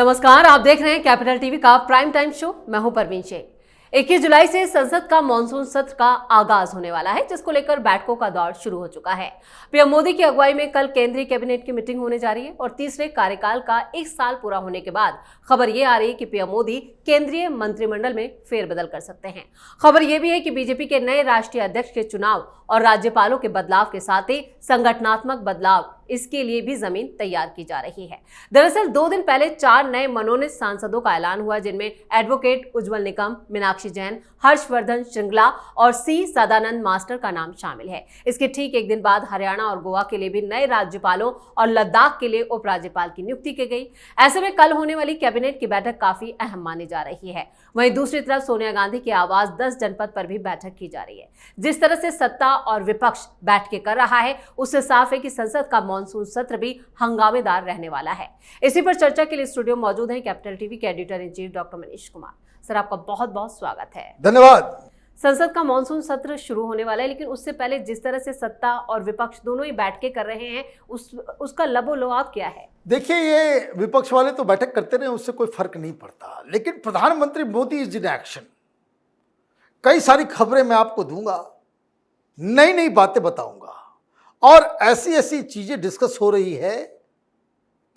नमस्कार, आप देख रहे हैं कैपिटल टीवी का प्राइम टाइम शो। मैं हूं परवीन शेख। 21 जुलाई से संसद का मानसून सत्र का आगाज होने वाला है, जिसको लेकर बैठकों का दौर शुरू हो चुका है। पीएम मोदी की अगुवाई में कल केंद्रीय कैबिनेट की मीटिंग होने जा रही है और तीसरे कार्यकाल का 1 साल पूरा होने के बाद खबर यह आ रही है कि पीएम मोदी केंद्रीय मंत्रिमंडल में फेरबदल कर सकते हैं। खबर यह भी है कि बीजेपी के नए राष्ट्रीय अध्यक्ष के चुनाव और राज्यपालों के बदलाव के साथ ही संगठनात्मक बदलाव, इसके लिए भी जमीन तैयार की जा रही है। दरअसल 2 दिन पहले 4 नए मनोनीत सांसदों का ऐलान हुआ, जिनमें एडवोकेट उज्जवल निकम, मीनाक्षी जैन, हर्षवर्धन श्रृंगला और सी सदानंद मास्टर का नाम शामिल है। इसके ठीक एक दिन बाद हरियाणा और गोवा के लिए भी नए राज्यपालों और लद्दाख के लिए उपराज्यपाल की नियुक्ति की गई। ऐसे में कल होने वाली कैबिनेट की बैठक काफी अहम मानी जा रही है। वहीं दूसरी तरफ सोनिया गांधी की आवाज 10 जनपद पर भी बैठक की जा रही है। जिस तरह से सत्ता और विपक्ष बैठकें कर रहा है, उससे साफ है कि संसद का मानसून सत्र भी हंगामेदार रहने वाला है। इसी पर चर्चा के लिए स्टूडियो मौजूद हैं कैपिटल टीवी के editor in chief doctor Manish Kumar. Sir, आपका बहुत बहुत स्वागत है। धन्यवाद। संसद का मानसून सत्र शुरू होने वाला है, लेकिन उससे पहले जिस तरह से सत्ता और विपक्ष दोनों ही बैठकें कर रहे हैं, उसका लबोलुआब क्या है? देखिए, ये विपक्ष वाले तो बैठक करते रहे, उससे कोई फर्क नहीं पड़ता, लेकिन प्रधानमंत्री मोदी इज इन एक्शन। कई सारी खबरें मैं आपको दूंगा, नई नई बातें बताऊंगा और ऐसी ऐसी चीजें डिस्कस हो रही है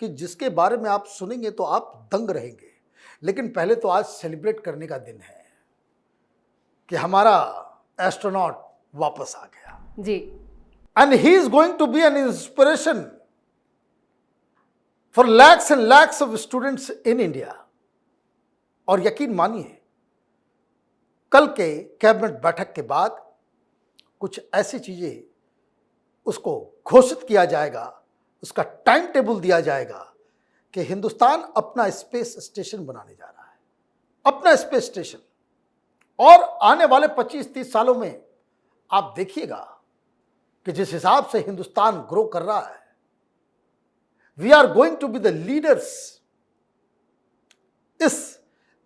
कि जिसके बारे में आप सुनेंगे तो आप दंग रहेंगे। लेकिन पहले तो आज सेलिब्रेट करने का दिन है कि हमारा एस्ट्रोनॉट वापस आ गया जी, and he is going to be an inspiration for lakhs and lakhs of students in India. और यकीन मानिए, कल के कैबिनेट बैठक के बाद कुछ ऐसी चीजें उसको घोषित किया जाएगा, उसका टाइम टेबल दिया जाएगा कि हिंदुस्तान अपना स्पेस स्टेशन बनाने जा रहा है, अपना स्पेस स्टेशन। और आने वाले 25-30 सालों में आप देखिएगा कि जिस हिसाब से हिंदुस्तान ग्रो कर रहा है, we are going to be the leaders. इस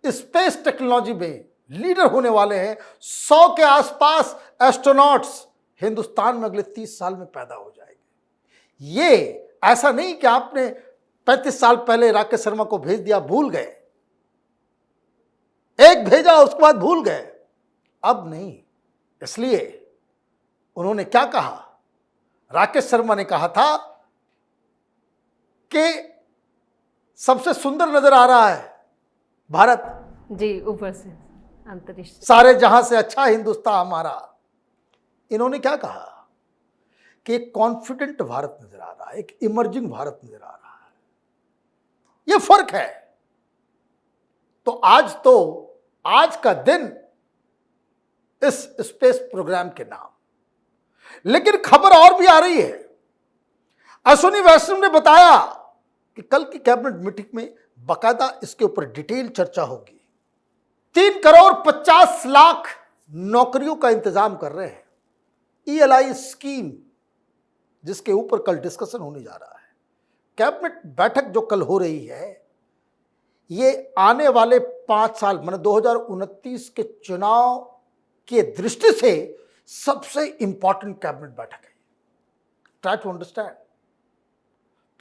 स्पेस टेक्नोलॉजी में लीडर होने वाले हैं। 100 के आसपास एस्ट्रोनॉट्स हिंदुस्तान में अगले 30 साल में पैदा हो जाएंगे। ये ऐसा नहीं कि आपने 35 साल पहले राकेश शर्मा को भेज दिया, भूल गए, एक भेजा उसके बाद भूल गए। अब नहीं। इसलिए उन्होंने क्या कहा, राकेश शर्मा ने कहा था कि सबसे सुंदर नजर आ रहा है भारत जी, ऊपर से अंतरिक्ष, सारे जहां से अच्छा हिंदुस्तान हमारा। इन्होंने क्या कहा कि एक कॉन्फिडेंट भारत नजर आ रहा है, एक इमर्जिंग भारत नजर आ रहा है। यह फर्क है। तो आज का दिन इस स्पेस प्रोग्राम के नाम। लेकिन खबर और भी आ रही है। अश्विनी वैष्णव ने बताया कि कल की कैबिनेट मीटिंग में बाकायदा इसके ऊपर डिटेल चर्चा होगी। 3 करोड़ 50 लाख नौकरियों का इंतजाम कर रहे हैं। ELI स्कीम, जिसके ऊपर कल डिस्कशन होने जा रहा है। कैबिनेट बैठक जो कल हो रही है, ये आने वाले 5 साल माने 2029 के चुनाव के दृष्टि से सबसे इंपॉर्टेंट कैबिनेट बैठक है। Try to understand.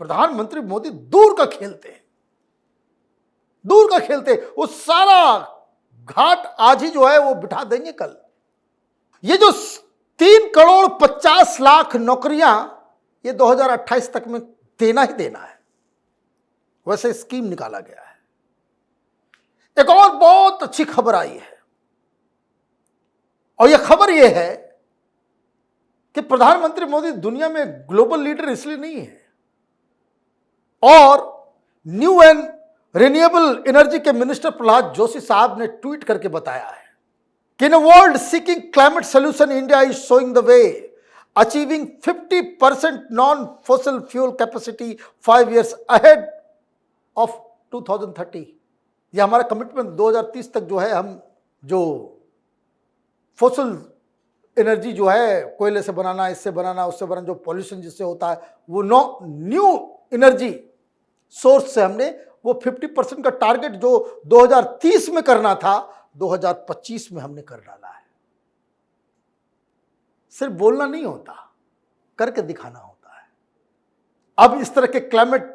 प्रधानमंत्री मोदी दूर का खेलते हैं, दूर का खेलते हैं। वो सारा घाट आज ही जो है वो बिठा देंगे कल। ये जो 3 करोड़ 50 लाख नौकरियां ये 2028 तक में देना ही देना है, वैसे स्कीम निकाला गया है। एक और बहुत अच्छी खबर आई है, और यह खबर यह है कि प्रधानमंत्री मोदी दुनिया में ग्लोबल लीडर इसलिए नहीं है, और न्यू एंड रिन्यूएबल एनर्जी के मिनिस्टर प्रहलाद जोशी साहब ने ट्वीट करके बताया है कि in world seeking climate solution, India is showing the way, achieving 50% non fossil fuel capacity 5 years ahead of 2030। यह हमारा कमिटमेंट 2030 तक जो है, हम जो फॉसिल एनर्जी जो है, कोयले से बनाना, इससे बनाना, उससे बनाना, जो पॉल्यूशन जिससे होता है, वो न्यू एनर्जी सोर्स से हमने वो 50% का टारगेट जो 2030 में करना था, 2025 में हमने कर डाला है। सिर्फ बोलना नहीं होता, करके दिखाना होता है। अब इस तरह के क्लाइमेट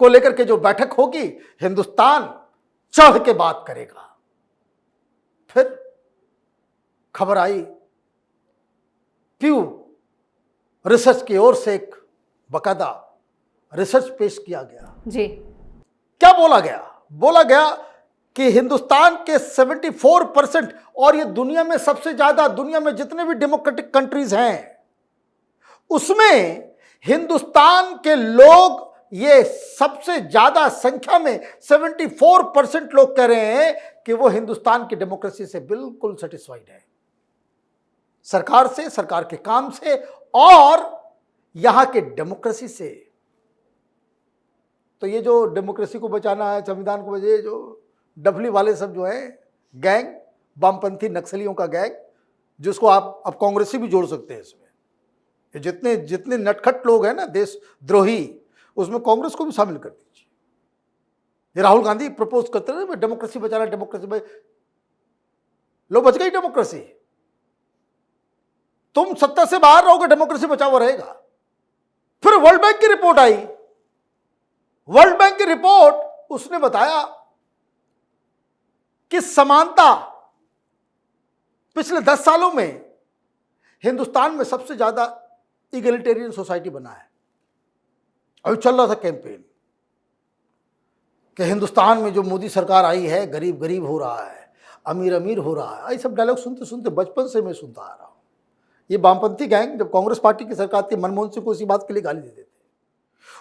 को लेकर के जो बैठक होगी, हिंदुस्तान चढ़ के बात करेगा। फिर खबर आई प्यू रिसर्च की ओर से एक बकायदा रिसर्च पेश किया गया जी। क्या बोला गया? बोला गया कि हिंदुस्तान के 74% और ये दुनिया में सबसे ज्यादा, दुनिया में जितने भी डेमोक्रेटिक कंट्रीज हैं उसमें हिंदुस्तान के लोग, ये सबसे ज्यादा संख्या में 74% लोग कह रहे हैं कि वो हिंदुस्तान की डेमोक्रेसी से बिल्कुल सेटिस्फाइड है, सरकार से, सरकार के काम से और यहां के डेमोक्रेसी से। तो ये जो डेमोक्रेसी को बचाना है, संविधान को बचाए, जो डफली वाले सब जो हैं, गैंग, वामपंथी नक्सलियों का गैंग, जिसको आप अब कांग्रेसी भी जोड़ सकते हैं इसमें, ये जितने जितने नटखट लोग हैं ना देशद्रोही, उसमें कांग्रेस को भी शामिल कर दीजिए। ये राहुल गांधी प्रपोज करते हैं डेमोक्रेसी बचाना, डेमोक्रेसी भाई, लो बच गई डेमोक्रेसी। तुम सत्ता से बाहर रहोगे, डेमोक्रेसी बचा हुआ रहेगा। फिर वर्ल्ड बैंक की रिपोर्ट आई। वर्ल्ड बैंक की रिपोर्ट, उसने बताया कि समानता पिछले 10 सालों में हिंदुस्तान में सबसे ज्यादा इगलिटेरियन सोसाइटी बना है। अभी चल रहा था कैंपेन कि हिंदुस्तान में जो मोदी सरकार आई है, गरीब गरीब हो रहा है, अमीर अमीर हो रहा है। ये सब डायलॉग सुनते सुनते बचपन से मैं सुनता आ रहा हूं। ये वामपंथी गैंग जब कांग्रेस पार्टी की सरकार थी, मनमोहन सिंह को इसी बात के लिए गाली देते थे।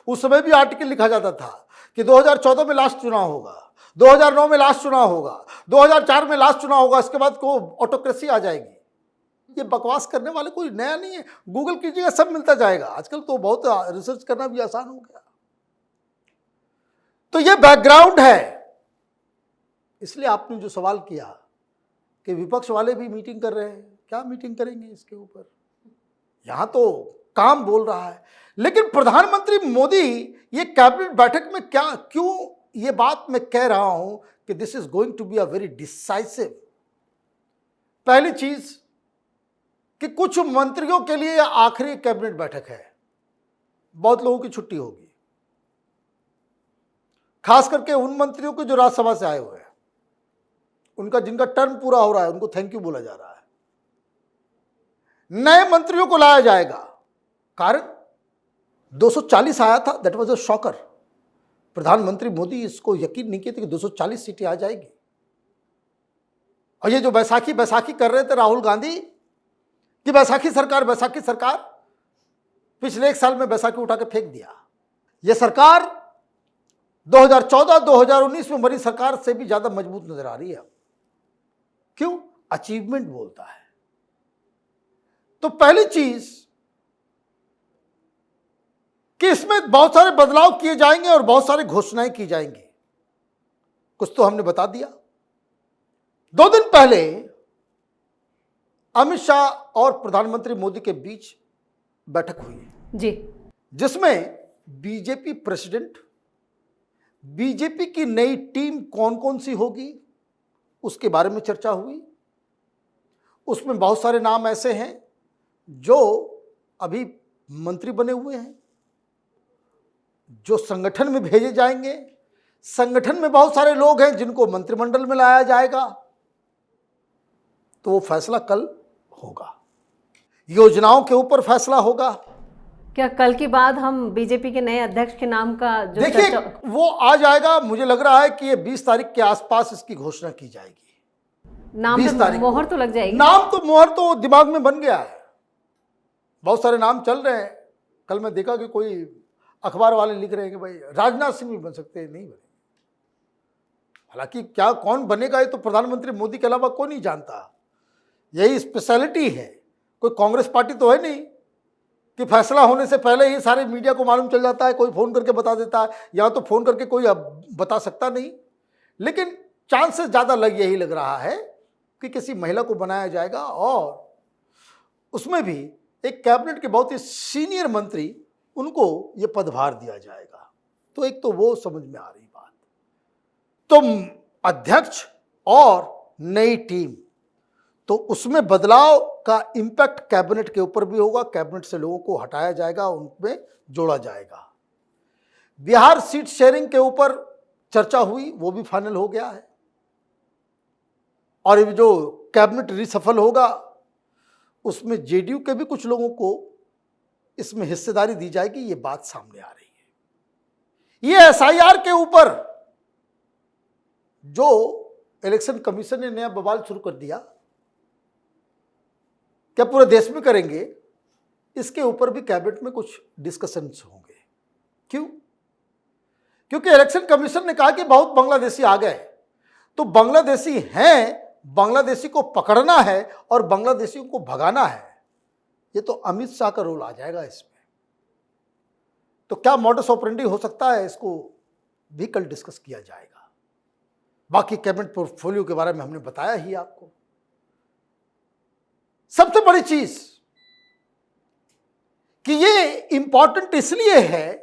उस समय भी आर्टिकल लिखा जाता था कि 2014 में लास्ट चुनाव होगा, 2009 में लास्ट चुनाव होगा, 2004 में लास्ट चुनाव होगा, इसके बाद को ऑटोक्रेसी आ जाएगी। ये बकवास करने वाले कोई नया नहीं है, गूगल कीजिएगा सब मिलता जाएगा। आजकल तो बहुत रिसर्च करना भी आसान हो गया। तो ये बैकग्राउंड है। इसलिए आपने जो सवाल किया कि विपक्ष वाले भी मीटिंग कर रहे हैं, क्या मीटिंग करेंगे इसके ऊपर? यहां तो काम बोल रहा है, लेकिन प्रधानमंत्री मोदी ये कैबिनेट बैठक में क्या, क्यों ये बात मैं कह रहा हूं कि this is going to be a very decisive. पहली चीज कि कुछ मंत्रियों के लिए आखिरी कैबिनेट बैठक है, बहुत लोगों की छुट्टी होगी, खास करके उन मंत्रियों को जो राज्यसभा से आए हुए हैं, उनका जिनका टर्म पूरा हो रहा है, उनको थैंक यू बोला जा रहा है। नए मंत्रियों को लाया जाएगा, कारण 240 आया था, दैट वाज अ शॉकर। प्रधानमंत्री मोदी इसको यकीन नहीं किए थे कि 240 सीटें आ जाएगी। और ये जो बैसाखी कर रहे थे राहुल गांधी कि बैसाखी सरकार, पिछले 1 साल में बैसाखी उठा के फेंक दिया। यह सरकार 2014-2019 में बनी सरकार से भी ज्यादा मजबूत नजर आ रही है। क्यों? अचीवमेंट बोलता है। तो पहली चीज कि इसमें बहुत सारे बदलाव किए जाएंगे और बहुत सारी घोषणाएं की जाएंगी। कुछ तो हमने बता दिया। 2 दिन पहले अमित शाह और प्रधानमंत्री मोदी के बीच बैठक हुई है जी, जिसमें बीजेपी प्रेसिडेंट, बीजेपी की नई टीम कौन कौन सी होगी उसके बारे में चर्चा हुई। उसमें बहुत सारे नाम ऐसे हैं जो अभी मंत्री बने हुए हैं, जो संगठन में भेजे जाएंगे। संगठन में बहुत सारे लोग हैं जिनको मंत्रिमंडल में लाया जाएगा। तो वो फैसला कल होगा, योजनाओं के ऊपर फैसला होगा। क्या कल के बाद हम बीजेपी के नए अध्यक्ष के नाम का जो देखिए वो आ जाएगा। मुझे लग रहा है कि ये 20 तारीख के आसपास इसकी घोषणा की जाएगी। नाम 20 पे तारीख मोहर तो लग जाएगी। नाम तो मोहर तो दिमाग में बन गया है, बहुत सारे नाम चल रहे हैं। कल मैं देखा कि कोई अखबार वाले लिख रहे हैं कि भाई राजनाथ सिंह भी बन सकते हैं, नहीं बने। हालांकि क्या कौन बनेगा ये तो प्रधानमंत्री मोदी के अलावा कोई नहीं जानता। यही स्पेशलिटी है। कोई कांग्रेस पार्टी तो है नहीं कि फैसला होने से पहले ही सारे मीडिया को मालूम चल जाता है, कोई फोन करके बता देता है, या तो फोन करके कोई अब बता सकता नहीं। लेकिन चांसेस ज्यादा यही लग रहा है कि किसी महिला को बनाया जाएगा और उसमें भी एक कैबिनेट के बहुत ही सीनियर मंत्री, उनको यह पदभार दिया जाएगा। तो एक तो वो समझ में आ रही बात। तो अध्यक्ष और नई टीम, तो उसमें बदलाव का इंपैक्ट कैबिनेट के ऊपर भी होगा। कैबिनेट से लोगों को हटाया जाएगा, उनमें जोड़ा जाएगा। बिहार सीट शेयरिंग के ऊपर चर्चा हुई, वो भी फाइनल हो गया है। और ये जो कैबिनेट रिसफल होगा उसमें जेडीयू के भी कुछ लोगों को इसमें हिस्सेदारी दी जाएगी, ये बात सामने आ रही है। ये एसआईआर के ऊपर जो इलेक्शन कमीशन ने नया बवाल शुरू कर दिया, क्या पूरे देश में करेंगे, इसके ऊपर भी कैबिनेट में कुछ डिस्कशंस होंगे। क्यों? क्योंकि इलेक्शन कमीशन ने कहा कि बहुत बांग्लादेशी आ गए, तो बांग्लादेशी हैं, बांग्लादेशी को पकड़ना है और बांग्लादेशियों को भगाना है। ये तो अमित शाह का रोल आ जाएगा इसमें। तो क्या मॉडस ऑपरेंडी हो सकता है, इसको भी कल डिस्कस किया जाएगा। बाकी कैबिनेट पोर्टफोलियो के बारे में हमने बताया ही आपको। सबसे बड़ी चीज कि ये इंपॉर्टेंट इसलिए है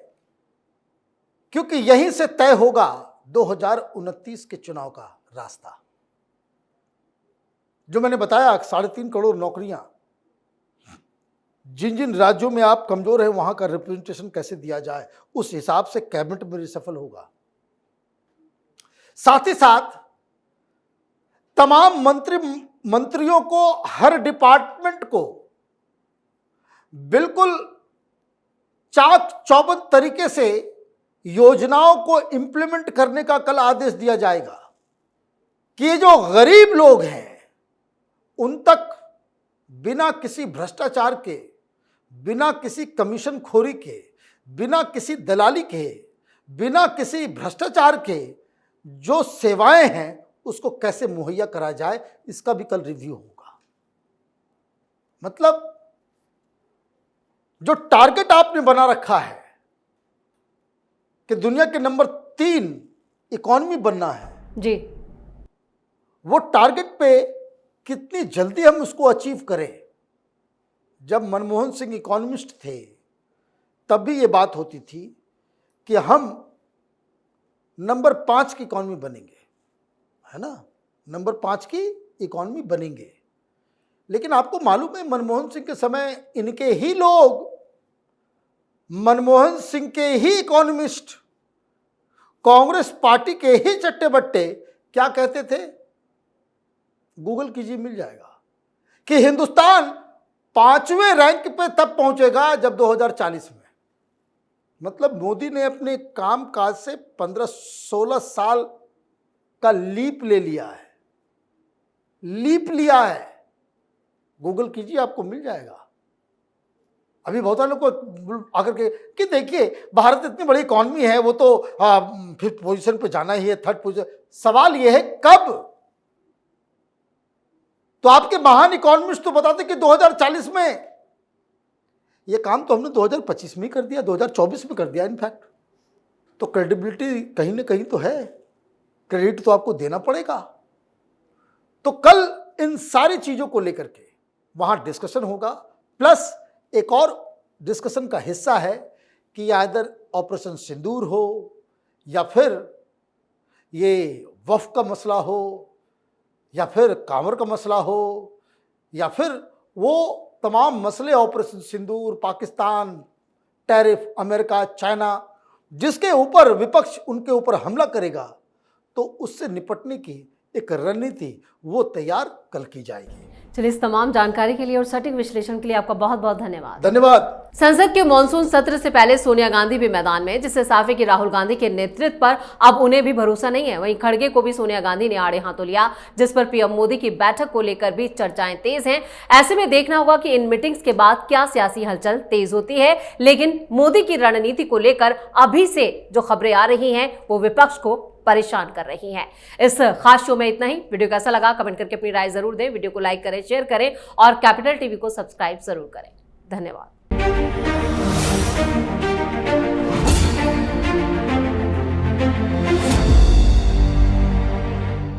क्योंकि यहीं से तय होगा 2029 के चुनाव का रास्ता। जो मैंने बताया 3.5 करोड़ नौकरियां, जिन जिन राज्यों में आप कमजोर हैं वहां का रिप्रेजेंटेशन कैसे दिया जाए, उस हिसाब से कैबिनेट में रिसफल होगा। साथ ही साथ तमाम मंत्रियों को, हर डिपार्टमेंट को बिल्कुल चाक चौबंद तरीके से योजनाओं को इंप्लीमेंट करने का कल आदेश दिया जाएगा कि ये जो गरीब लोग हैं उन तक बिना किसी भ्रष्टाचार के, बिना किसी कमीशन खोरी के, बिना किसी दलाली के, बिना किसी भ्रष्टाचार के जो सेवाएं हैं उसको कैसे मुहैया करा जाए, इसका भी कल रिव्यू होगा। मतलब जो टारगेट आपने बना रखा है कि दुनिया के नंबर 3 इकॉनमी बनना है जी, वो टारगेट पे कितनी जल्दी हम उसको अचीव करें। जब मनमोहन सिंह इकोनॉमिस्ट थे तब भी ये बात होती थी कि हम नंबर 5 की इकॉनमी बनेंगे, है ना, नंबर 5 की इकॉनमी बनेंगे। लेकिन आपको मालूम है मनमोहन सिंह के समय इनके ही लोग, मनमोहन सिंह के ही इकोनॉमिस्ट, कांग्रेस पार्टी के ही चट्टे बट्टे क्या कहते थे, गूगल कीजिए मिल जाएगा, कि हिंदुस्तान 5वें रैंक पे तब पहुंचेगा जब 2040 में। मतलब मोदी ने अपने काम काज से 15-16 साल का लीप ले लिया है, लीप लिया है। गूगल कीजिए आपको मिल जाएगा। अभी बहुत सारे लोग को आकर के कि देखिए भारत इतनी बड़ी इकॉनमी है, वो तो 5th पोजीशन पे जाना ही है, 3rd पोजीशन। सवाल ये है कब? तो आपके महान इकोनॉमिस्ट तो बताते कि 2040 में। ये काम तो हमने 2025 में कर दिया, 2024 में कर दिया इनफैक्ट। तो क्रेडिबिलिटी कहीं ना कहीं तो है, क्रेडिट तो आपको देना पड़ेगा। तो कल इन सारी चीजों को लेकर के वहां डिस्कशन होगा। प्लस एक और डिस्कशन का हिस्सा है कि इधर ऑपरेशन सिंदूर हो या फिर ये वफ का मसला हो या फिर कांवर का मसला हो या फिर वो तमाम मसले, ऑपरेशन सिंदूर, पाकिस्तान, टैरिफ, अमेरिका, चाइना, जिसके ऊपर विपक्ष उनके ऊपर हमला करेगा, तो उससे निपटने की एक रणनीति वो तैयार कल की जाएगी। चलिए, इस तमाम जानकारी के लिए और सटीक विश्लेषण के लिए आपका बहुत बहुत धन्यवाद। धन्यवाद। संसद के मॉनसून सत्र से पहले सोनिया गांधी भी मैदान में, जिससे साफ है कि राहुल गांधी के नेतृत्व पर अब उन्हें भी भरोसा नहीं है। वहीं खड़गे को भी सोनिया गांधी ने आड़े हाथों लिया, जिस पर पीएम मोदी की बैठक को लेकर भी चर्चाएं तेज हैं। ऐसे में देखना होगा कि इन मीटिंग्स के बाद क्या सियासी हलचल तेज होती है। लेकिन मोदी की रणनीति को लेकर अभी से जो खबरें आ रही हैं वो विपक्ष को परेशान कर रही हैं। इस खास शो में इतना ही। वीडियो कैसा लगा कमेंट करके अपनी राय जरूर दें। वीडियो को लाइक करें, शेयर करें और कैपिटल टीवी को सब्सक्राइब जरूर करें। धन्यवाद।